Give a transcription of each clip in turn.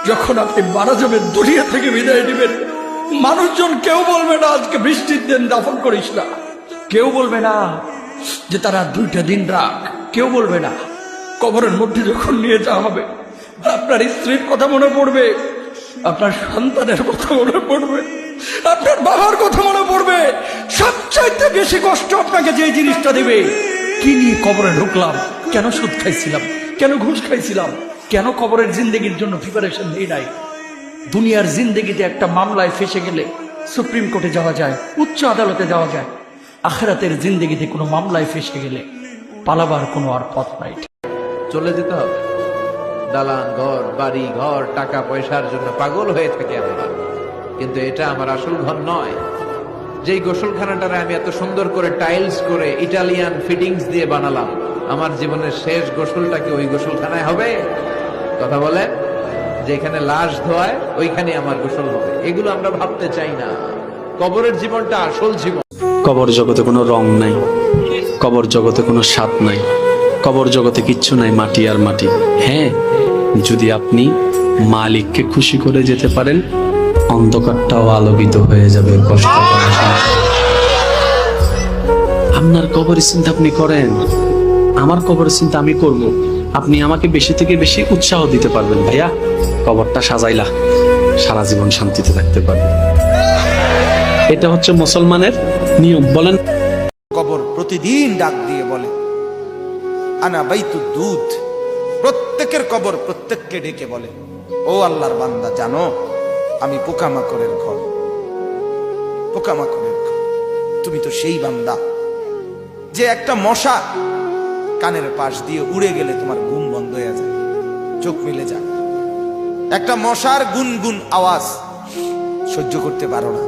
যখন আপনি মারা যাবেন, দুনিয়া থেকে বিদায় নেবেন, মানুষজন কেউ বলবে না আজকে বৃষ্টির দিন দাফন করিস না, কেউ বলবে না যে তারা 2টা দিন রাখ, কেউ বলবে না। কবরের মধ্যে যখন নিয়ে যাওয়া হবে, আপনার স্ত্রীর কথা মনে পড়বে, আপনার সন্তানের কথা মনে পড়বে, আপনার বাবার কথা মনে পড়বে। সবচাইতে বেশি কষ্ট আপনাকে যে জিনিসটা দেবে, কি নিয়ে কবরে ঢুকলাম, কেন সুদ খাইছিলাম, কেন ঘুষ খাইছিলাম, কেন কবরের জিন্দেগির জন্য প্রিপারেশন নেই নাই। দুনিয়ার জিন্দেগিতে একটা মামলায় ফেসে গেলে সুপ্রিম কোর্টে যাওয়া যায়, উচ্চ আদালতে যাওয়া যায়। আখিরাতের জিন্দেগিতে কোনো মামলায় ফেসে গেলে পালাবার কোনো আর পথ নাই। চলে যেতে হবে। দালান ঘর, বাড়ি ঘর, টাকা পয়সার জন্য পাগল হয়ে থাকে আমরা, কিন্তু এটা আমার আসল ঘর নয়। যেই গোসলখানাটারে আমি এত সুন্দর করে টাইলস করে ইটালিয়ান ফিটিংস দিয়ে বানালাম, আমার জীবনের শেষ গোসলটা কি ওই গোসলখানায় হবে? কথা বলেন, যেখানে লাশ ধোয়ায় ওইখানে আমার গোসল হবে। এগুলো আমরা ভাবতে চাই না। কবরের জীবনটা আসল জীবন। কবর জগতে কোনো রং নাই, কবর জগতে কোনো স্বাদ নাই, কবর জগতে কিচ্ছু নাই, মাটি আর মাটি। হ্যাঁ, যদি আপনি মালিককে খুশি করে যেতে পারেন, অন্ধকারটাও আলোকিত হয়ে যাবে। কষ্ট করার সময় আপনার কবরের চিন্তা আপনি করেন, আমার কবরের চিন্তা আমি করব। আপনি আমাকে বেশি থেকে বেশি উৎসাহ দিতে পারবেন, ভাইয়া কবরটা সাজাইলা, সারা জীবন শান্তিতে থাকতে পারবে। এটা হচ্ছে মুসলমানের নিয়ম। বলেন, কবর প্রতিদিন ডাক দিয়ে বলে আনা বাইতুদ দুধ। প্রত্যেকের কবর প্রত্যেককে ডেকে বলে, ও আল্লাহর বান্দা, জানো আমি পোকামাকড়ের ঘর, পোকামাকড়ের ঘর। তুমি তো সেই বান্দা যে একটা মশা কানের পাশ দিয়ে উড়ে গেলে তোমার ঘুম বন্ধ হয়ে যায়, চোখ মিলে যায়। একটা মশার গুনগুন আওয়াজ সহ্য করতে পারো না।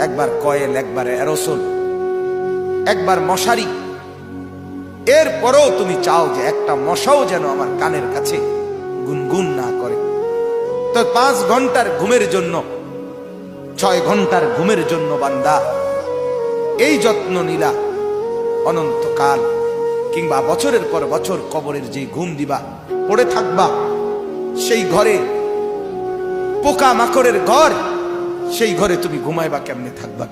একবার কয়েল, একবার অ্যারোসল, একবার মশারি, এরপরেও তুমি চাও যে একটা মশাও যেন আমার কানের কাছে গুনগুন না করে। তো 5 ঘন্টার ঘুমের জন্য, 6 ঘন্টার ঘুমের জন্য বান্দা এই যত্ন নিলা, অনন্তকাল কিংবা বছরের পর বছর কবরের যে ঘুম দিবা, পড়ে থাকবা সেই ঘরে, পোকা মাকড়ের ঘর, সেই ঘরে তুমি ঘুমাইবা কেমনে, থাকবা?